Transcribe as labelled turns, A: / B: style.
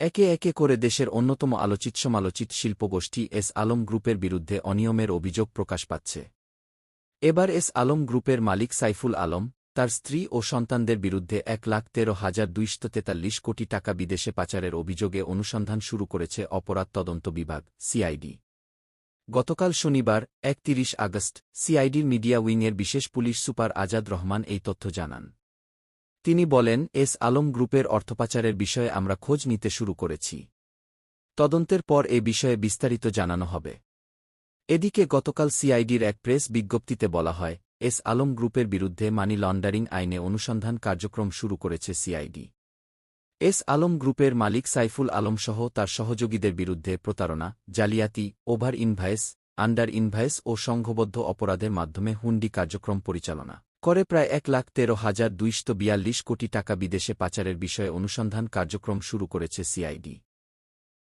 A: একে একে করে দেশের অন্যতম সমালোচিত শিল্পগোষ্ঠী এস আলম গ্রুপের বিরুদ্ধে অনিয়মের অভিযোগ প্রকাশ পাচ্ছে। এবার এস আলম গ্রুপের মালিক সাইফুল আলম, তার স্ত্রী ও সন্তানদের বিরুদ্ধে ১,১৩,২৪৩ কোটি টাকা বিদেশে পাচারের অভিযোগে অনুসন্ধান শুরু করেছে অপরাধ তদন্ত বিভাগ সিআইডি। গতকাল শনিবার ৩১ আগস্ট সিআইডির মিডিয়া উইংয়ের বিশেষ পুলিশ সুপার আজাদ রহমান এই তথ্য জানান। তিনি বলেন, এস আলম গ্রুপের অর্থপাচারের বিষয়ে আমরা খোঁজ নিতে শুরু করেছি। তদন্তের পর এ বিষয়ে বিস্তারিত জানানো হবে। এদিকে গতকাল সিআইডির এক প্রেস বিজ্ঞপ্তিতে বলা হয়, এস আলম গ্রুপের বিরুদ্ধে মানি লন্ডারিং আইনে অনুসন্ধান কার্যক্রম শুরু করেছে সিআইডি। এস আলম গ্রুপের মালিক সাইফুল আলমসহ তার সহযোগীদের বিরুদ্ধে প্রতারণা, জালিয়াতি, ওভার ইনভয়েস, আন্ডার ইনভয়েস ও সংঘবদ্ধ অপরাধের মাধ্যমে হুন্ডি কার্যক্রম পরিচালনা করে প্রায় ১,১৩,২৪২ কোটি টাকা বিদেশে পাচারের বিষয়ে অনুসন্ধান কার্যক্রম শুরু করেছে সিআইডি।